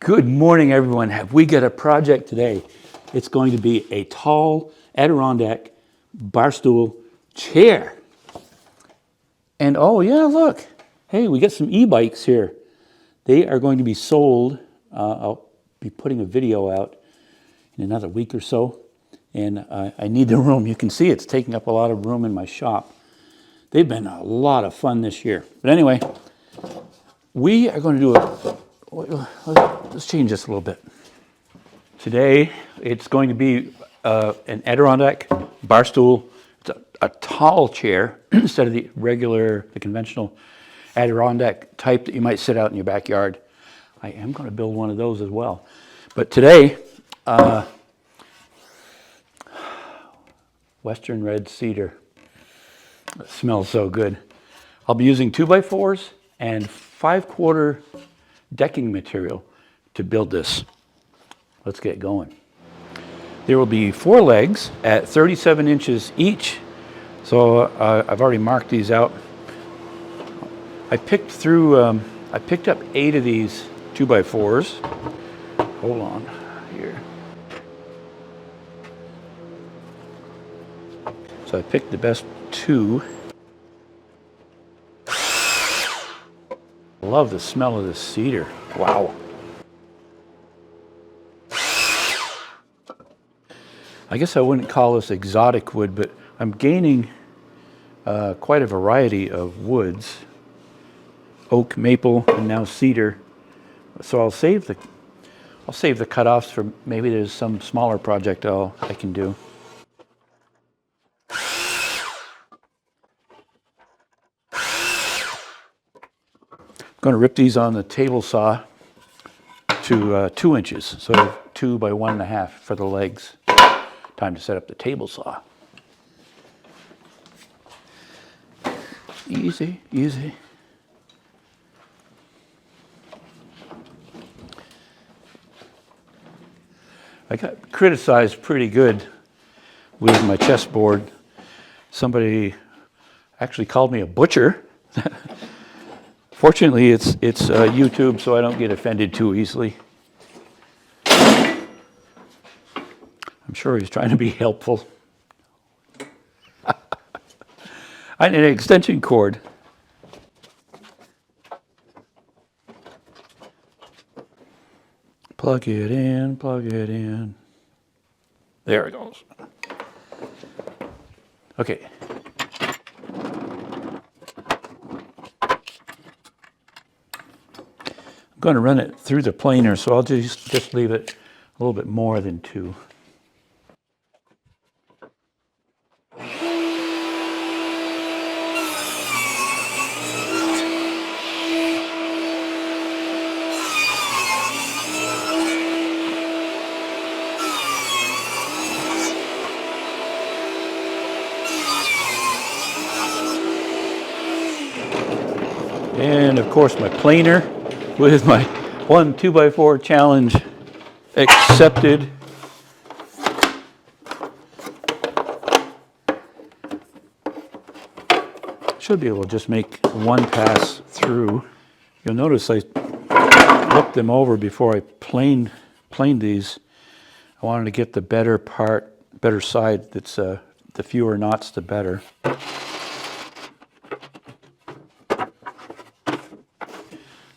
Good morning, everyone. Have we got a project today? It's going to be a tall Adirondack bar stool chair. And oh yeah, look. Hey, we got some e-bikes here. They are going to be sold. I'll be putting a video out in another week or so. And I need the room. You can see it's taking up a lot of room in my shop. They've been a lot of fun this year. But anyway, we are going to do let's change this a little bit. Today, it's going to be an Adirondack bar stool. It's a tall chair instead of the conventional Adirondack type that you might sit out in your backyard. I am going to build one of those as well. But today, Western Red Cedar. It smells so good. I'll be using 2x4s and 5/4 decking material to build this. Let's get going. There will be 4 legs at 37 inches each. So I've already marked these out. I picked up 8 of these 2x4s. Hold on here. So I picked the best 2. I love the smell of this cedar. Wow. I guess I wouldn't call this exotic wood, but I'm gaining quite a variety of woods. Oak, maple, and now cedar. So I'll save the cutoffs for maybe there's some smaller project I can do. I'm going to rip these on the table saw to 2 inches, so 2 by 1.5 for the legs. Time to set up the table saw. Easy, easy. I got criticized pretty good with my chessboard. Somebody actually called me a butcher. Fortunately, it's YouTube, so I don't get offended too easily. I'm sure he's trying to be helpful. I need an extension cord. Plug it in, plug it in. There it goes. Okay. I'm going to run it through the planer, so I'll just leave it a little bit more than 2. And of course my planer with my 1 2x4 challenge accepted. Should be able to just make one pass through. You'll notice I looked them over before I planed these. I wanted to get the better side. That's the fewer knots, the better.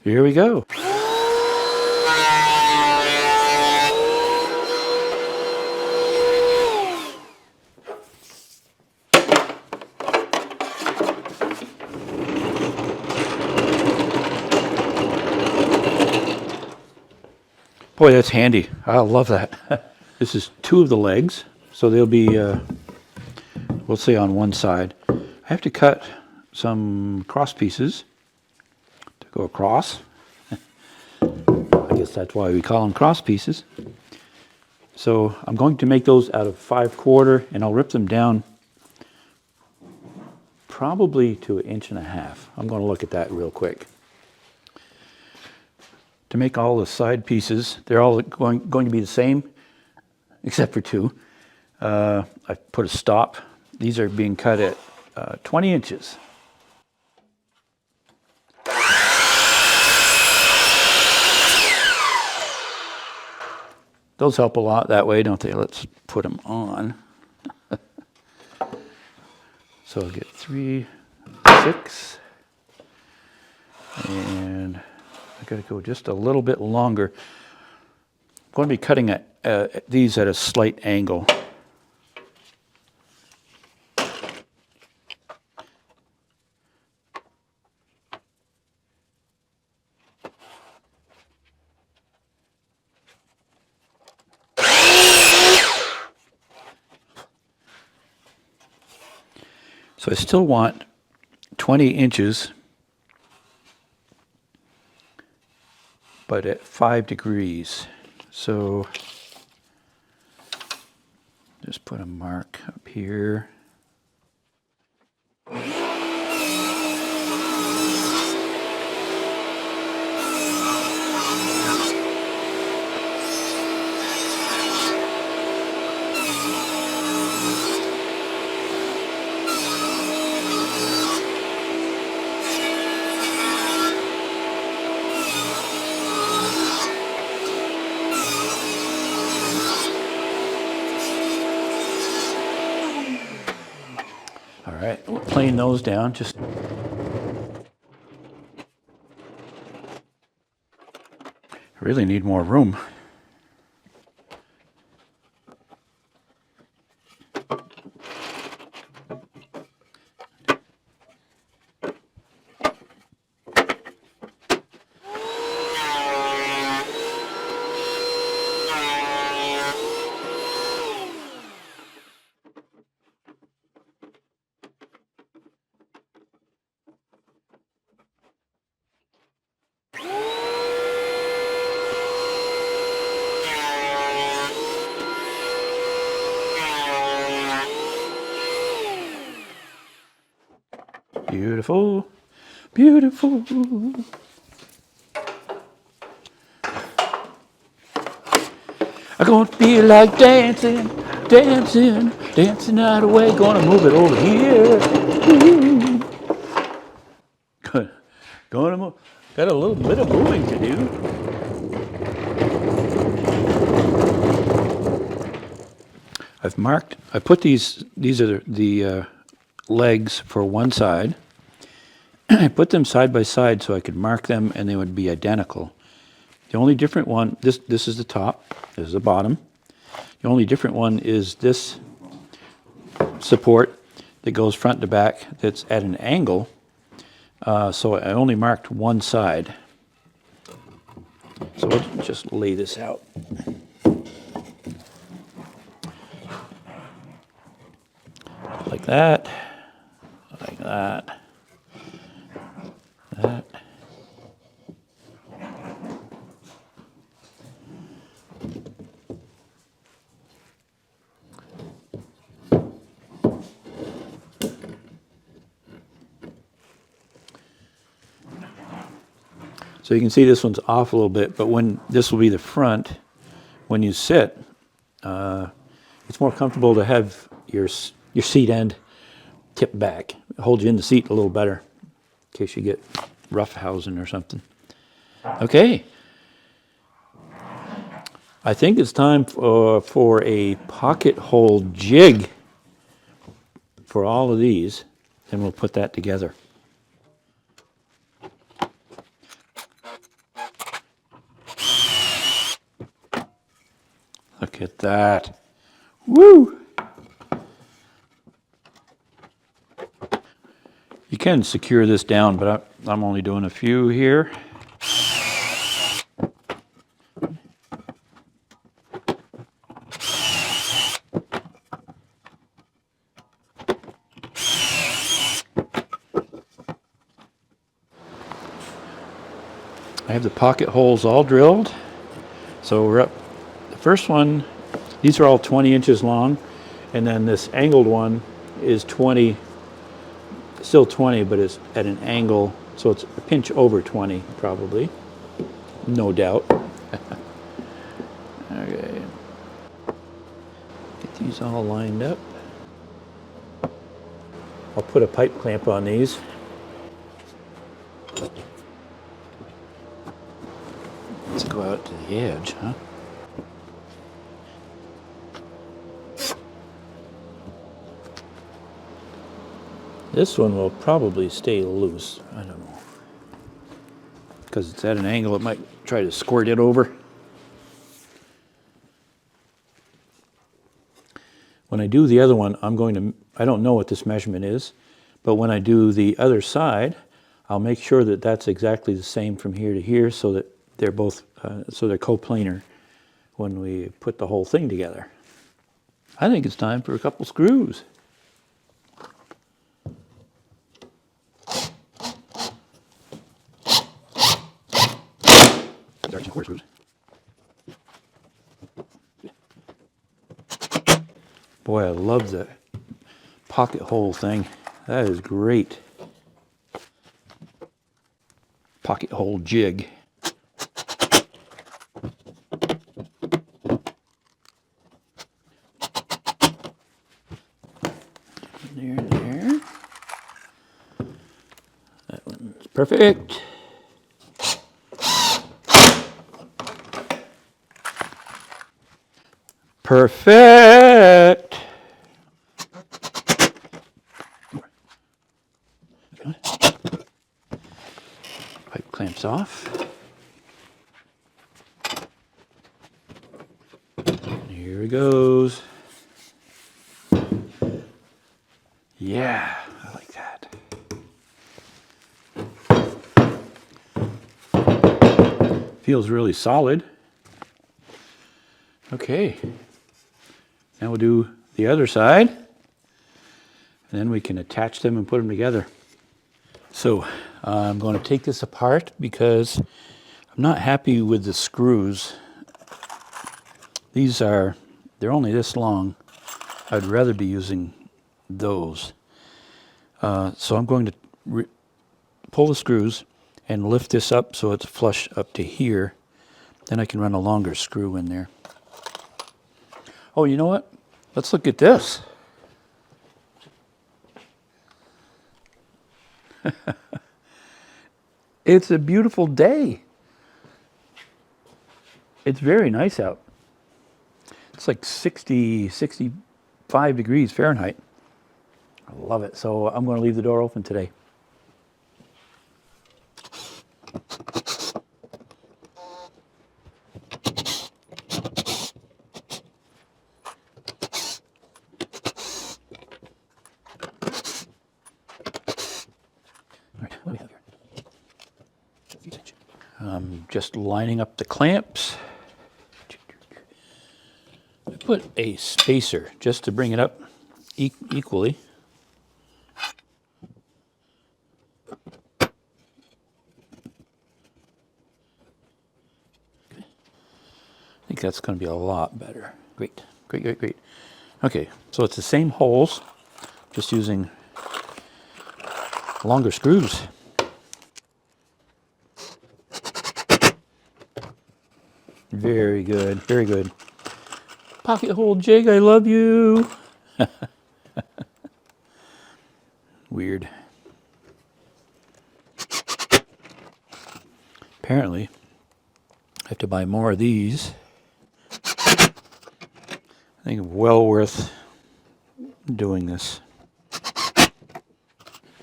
Here we go. Boy, that's handy. I love that. This is 2 of the legs, so they'll be, we'll say on one side. I have to cut some cross pieces to go across. I guess that's why we call them cross pieces. So I'm going to make those out of 5/4, and I'll rip them down probably to 1.5 inches. I'm going to look at that real quick. To make all the side pieces, they're all going to be the same, except for 2. I put a stop. These are being cut at 20 inches. Those help a lot that way, don't they? Let's put them on. So I'll get 3, 6, and I got to go just a little bit longer. I'm going to be cutting these at a slight angle. So I still want 20 inches, but at 5 degrees. So just put a mark up here. All right, we'll plane those down. Just really need more room. Beautiful, beautiful. I'm gonna feel like dancing, dancing, dancing out away. Gonna move it over here. Gonna move. Got a little bit of moving to do. I've marked. I put these. These are the legs for one side. I put them side by side so I could mark them and they would be identical. The only different one, this is the top, this is the bottom. The only different one is this support that goes front to back that's at an angle. So I only marked one side. So we'll just lay this out. Like that, like that. That. So you can see this one's off a little bit, but when this will be the front, when you sit, it's more comfortable to have your seat end tipped back. It holds you in the seat a little better in case you get rough housing or something. Okay. I think it's time for a pocket hole jig for all of these, and we'll put that together. Look at that. Woo! You can secure this down, but I'm only doing a few here. I have the pocket holes all drilled. So we're up. The first one, these are all 20 inches long, and then this angled one is 20, still 20, but it's at an angle, so it's a pinch over 20 probably, no doubt. Okay, get these all lined up. I'll put a pipe clamp on these. Let's go out to the edge, huh? This one will probably stay loose. I don't know. Because it's at an angle, it might try to squirt it over. When I do the other one, I don't know what this measurement is, but when I do the other side, I'll make sure that that's exactly the same from here to here so that they're both, so they're coplanar when we put the whole thing together. I think it's time for a couple screws. Boy, I love the pocket hole thing. That is great. Pocket hole jig. There. That one's perfect. Perfect. Pipe clamps off. Here it goes. Yeah, I like that. Feels really solid. Okay. Now we'll do the other side, and then we can attach them and put them together. So I'm going to take this apart because I'm not happy with the screws. They're only this long. I'd rather be using those. So I'm going to pull the screws and lift this up so it's flush up to here. Then I can run a longer screw in there. Oh, you know what? Let's look at this. It's a beautiful day. It's very nice out. It's like 60, 65 degrees Fahrenheit. I love it. So I'm going to leave the door open today. What do we have here? Just lining up the clamps. I put a spacer just to bring it up equally. I think that's going to be a lot better. Great, great, great, great. Okay, so it's the same holes, just using longer screws. Very good, very good. Pocket hole jig, I love you. Weird. Apparently, I have to buy more of these. I think it's well worth doing this.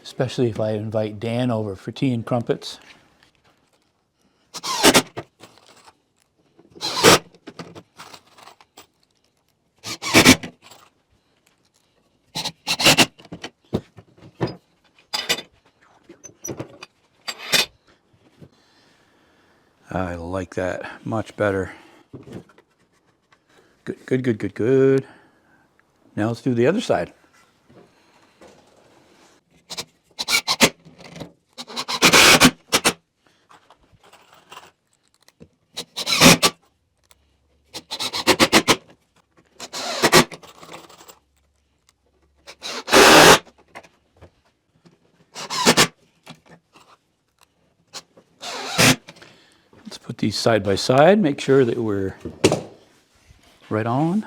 Especially if I invite Dan over for tea and crumpets. I like that much better. Good, good, good, good, good. Now let's do the other side. Put these side by side, make sure that we're right on.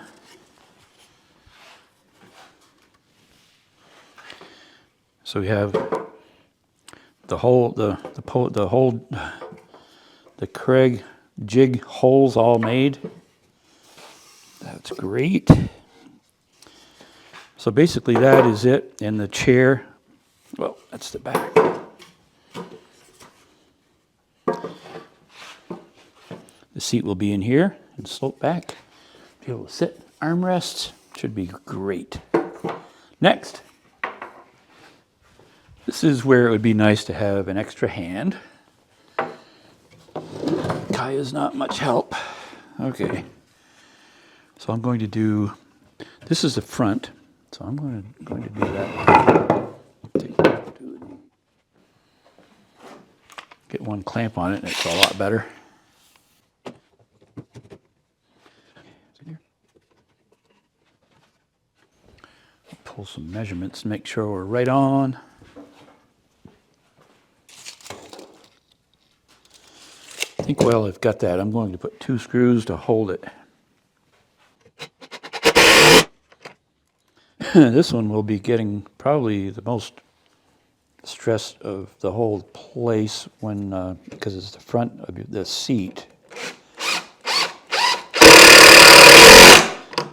So we have the Craig jig holes all made. That's great. So basically that is it, and the chair Well, that's the back. The seat will be in here and slope back. Be able to sit, armrests. Should be great. Next, this is where it would be nice to have an extra hand. Kaya's not much help. Okay. So I'm going to do, this is the front. So I'm going to do that. Get one clamp on it and it's a lot better. Pull some measurements and make sure we're right on. I think, well, I've got that. I'm going to put 2 screws to hold it. This one will be getting probably the most stress of the whole place when, because it's the front of the seat.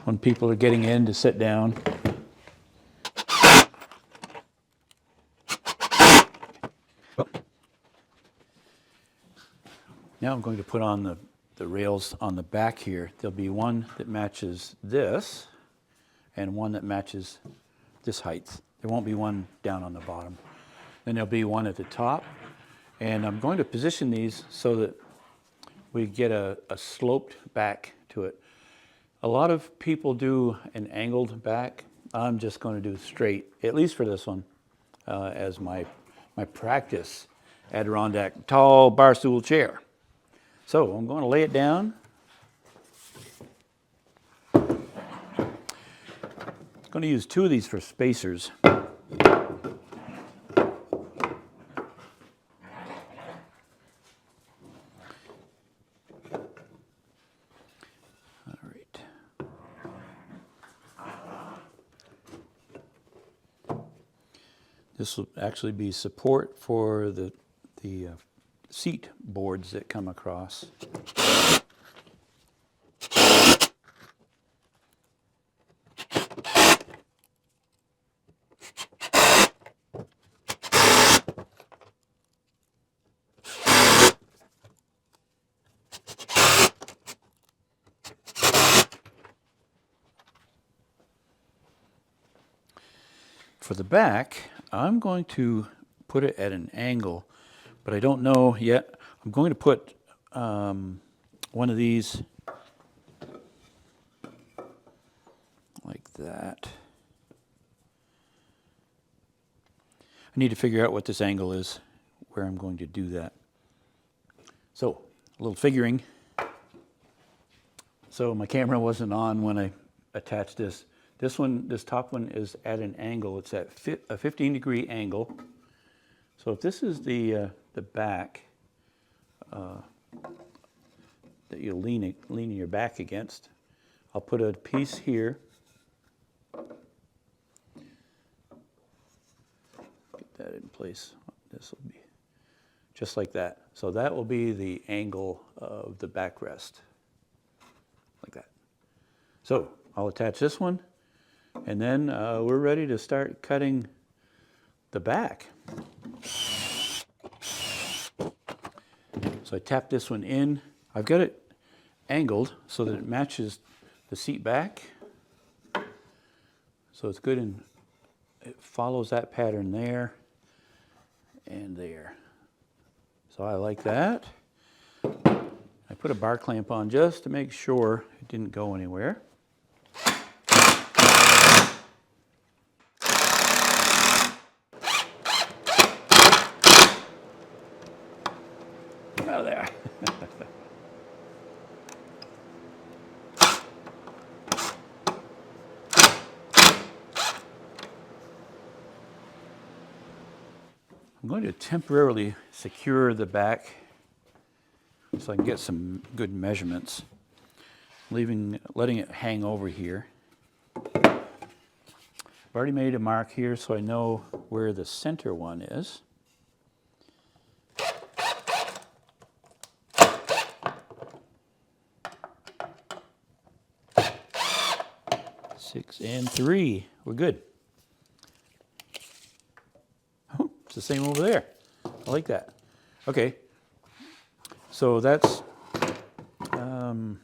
When people are getting in to sit down. Now I'm going to put on the rails on the back here. There'll be one that matches this and one that matches this height. There won't be one down on the bottom. Then there'll be one at the top. And I'm going to position these so that we get a sloped back to it. A lot of people do an angled back. I'm just going to do straight, at least for this one, as my practice Adirondack tall bar stool chair. So I'm going to lay it down. I'm going to use 2 of these for spacers. All right. This will actually be support for the seat boards that come across. For the back, I'm going to put it at an angle, but I don't know yet. I'm going to put one of these like that. I need to figure out what this angle is, where I'm going to do that. So, a little figuring. So my camera wasn't on when I attached this. This one, this top one is at an angle. It's at a 15-degree angle. So if this is the back that you'll lean your back against, I'll put a piece here. Get that in place. This will be just like that. So that will be the angle of the backrest, like that. So I'll attach this one. And then we're ready to start cutting the back. So I tap this one in. I've got it angled so that it matches the seat back. So it's good and it follows that pattern there and there. So I like that. I put a bar clamp on just to make sure it didn't go anywhere. Out of there. I'm going to temporarily secure the back so I can get some good measurements, letting it hang over here. I've already made a mark here so I know where the center one is. 6 and 3. We're good. It's the same over there. I like that. Okay, so that's, I'm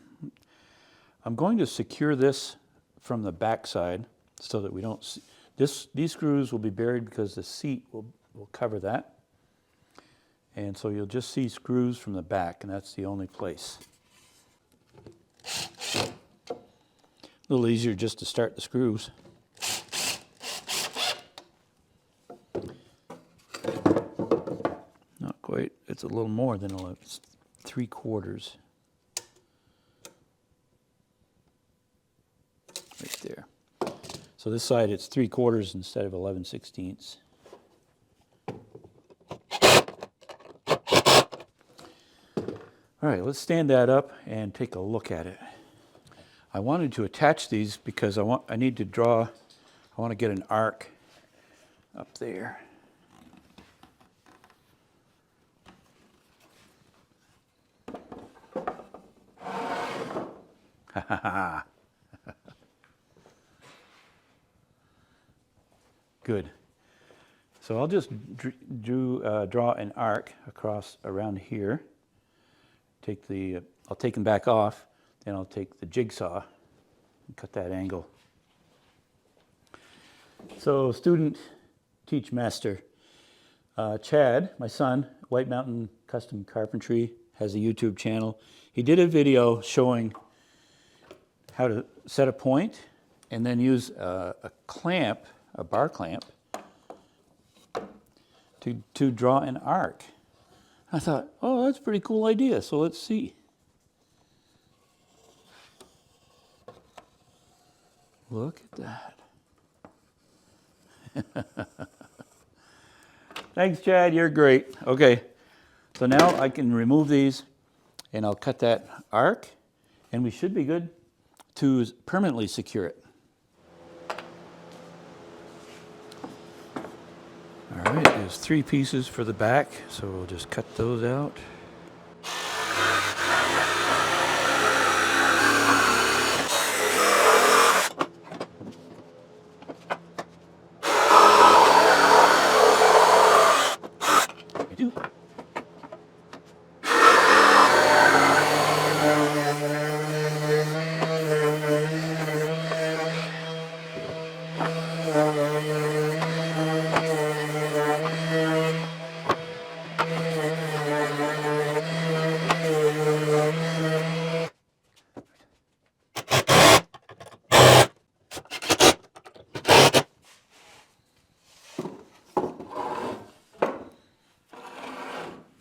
going to secure this from the back side so that we don't see, these screws will be buried because the seat will cover that. And so you'll just see screws from the back, and that's the only place. A little easier just to start the screws. Not quite, it's a little more than 11, it's 3/4. Right there. So this side it's 3/4 instead of 11/16. All right, let's stand that up and take a look at it. I wanted to attach these because I want to get an arc up there. Ha ha ha. Good. So I'll just draw an arc across around here. I'll take them back off, then I'll take the jigsaw and cut that angle. So student, teach master. Chad, my son, White Mountain Custom Carpentry, has a YouTube channel. He did a video showing how to set a point and then use a clamp, a bar clamp, to draw an arc. I thought, oh, that's a pretty cool idea, so let's see. Look at that. Thanks, Chad, you're great. Okay, so now I can remove these and I'll cut that arc and we should be good to permanently secure it. All right, there's 3 pieces for the back, so we'll just cut those out.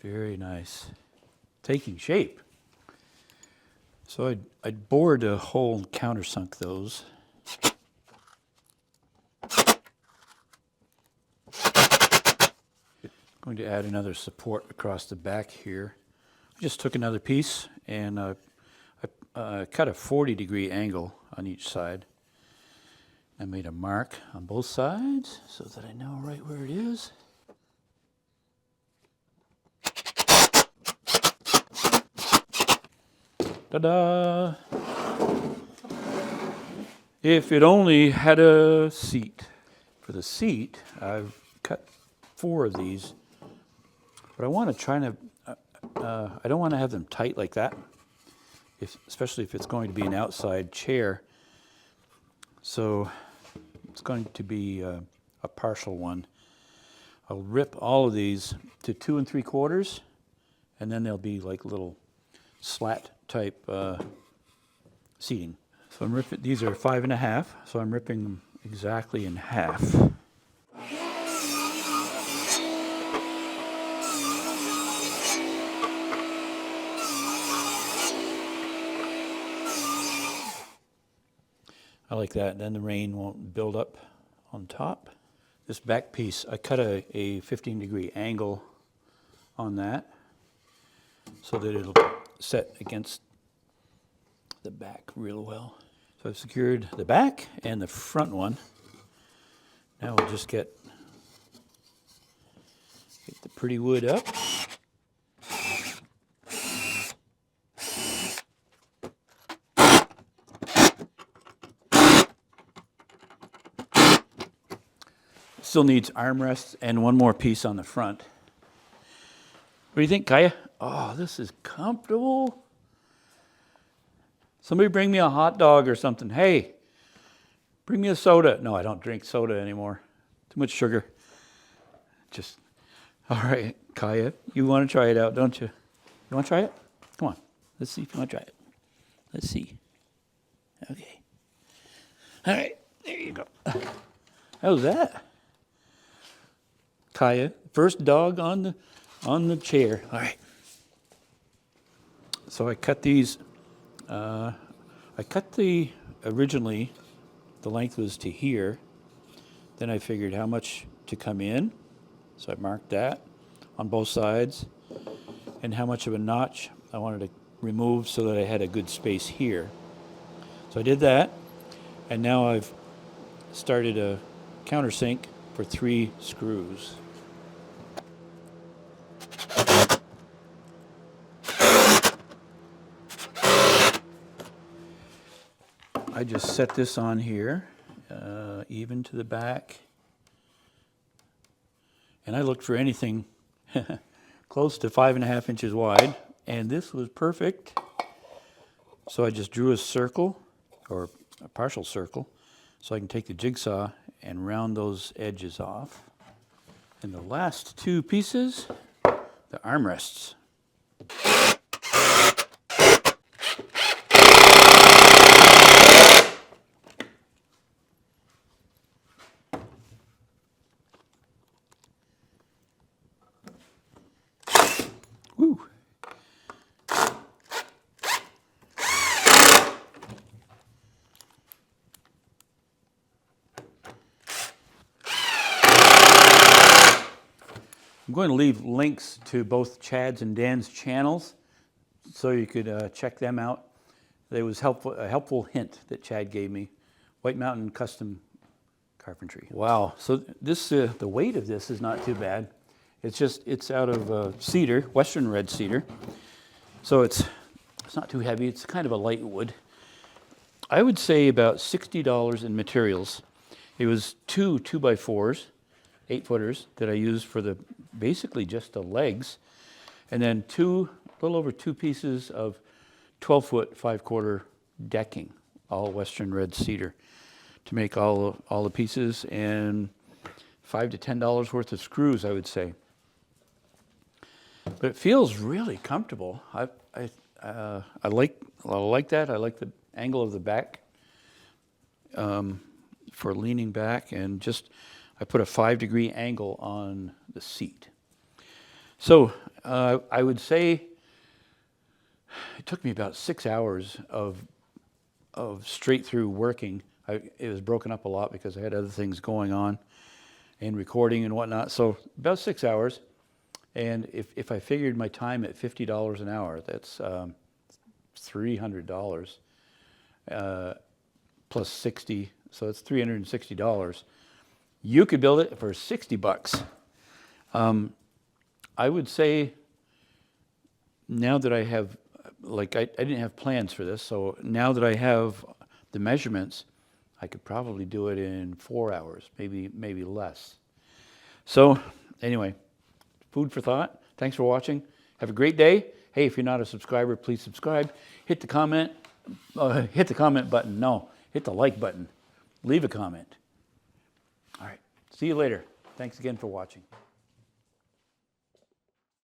Very nice. Taking shape. So I'd bored a hole and countersunk those. Going to add another support across the back here. I just took another piece and I cut a 40-degree angle on each side. I made a mark on both sides so that I know right where it is. Ta-da! If it only had a seat. For the seat, I've cut 4 of these, but I want to try to, I don't want to have them tight like that, especially if it's going to be an outside chair. So it's going to be a partial one. I'll rip all of these to 2 3/4, and then they'll be like little slat type seating. So I'm ripping, these are 5 1/2, so I'm ripping them exactly in half. I like that, then the rain won't build up on top. This back piece, I cut a 15-degree angle on that so that it'll set against the back real well. So I've secured the back and the front one. Now we'll just get the pretty wood up. Still needs armrests and one more piece on the front. What do you think, Kaya? Oh, this is comfortable. Somebody bring me a hot dog or something. Hey, bring me a soda. No, I don't drink soda anymore. Too much sugar. Just, all right, Kaya, you want to try it out, don't you? You want to try it? Come on. Let's see if you want to try it. Let's see. Okay. All right, there you go. How's that? Kaya, first dog on the chair. All right. So I cut these. Originally, the length was to here. Then I figured how much to come in. So I marked that on both sides. And how much of a notch I wanted to remove so that I had a good space here. So I did that. And now I've started a countersink for 3 screws. I just set this on here, even to the back. And I looked for anything close to 5.5 inches wide, and this was perfect. So I just drew a circle, or a partial circle, so I can take the jigsaw and round those edges off. And the last 2 pieces, the armrests. Woo. I'm going to leave links to both Chad's and Dan's channels so you could check them out. It was a helpful hint that Chad gave me. White Mountain Custom Carpentry. Wow, so this the weight of this is not too bad. It's out of cedar, Western Red Cedar. So it's not too heavy. It's kind of a light wood. I would say about $60 in materials. It was 2 2x4s, 8-footers that I used for basically just the legs, and then a little over 2 pieces of 12-foot 5/4 decking, all Western Red Cedar, to make all the pieces, and $5 to $10 worth of screws, I would say. But it feels really comfortable. I like that. I like the angle of the back for leaning back, and I put a 5-degree angle on the seat. So I would say it took me about 6 hours of straight through working. It was broken up a lot because I had other things going on and recording and whatnot. So about 6 hours. And if I figured my time at $50 an hour, that's $300 plus 60, so it's $360. You could build it for $60. I would say now that I have, I didn't have plans for this, so now that I have the measurements, I could probably do it in 4 hours, maybe less. So anyway, food for thought. Thanks for watching. Have a great day. Hey, if you're not a subscriber, please subscribe. Hit the comment button. No, hit the like button. Leave a comment. All right. See you later. Thanks again for watching.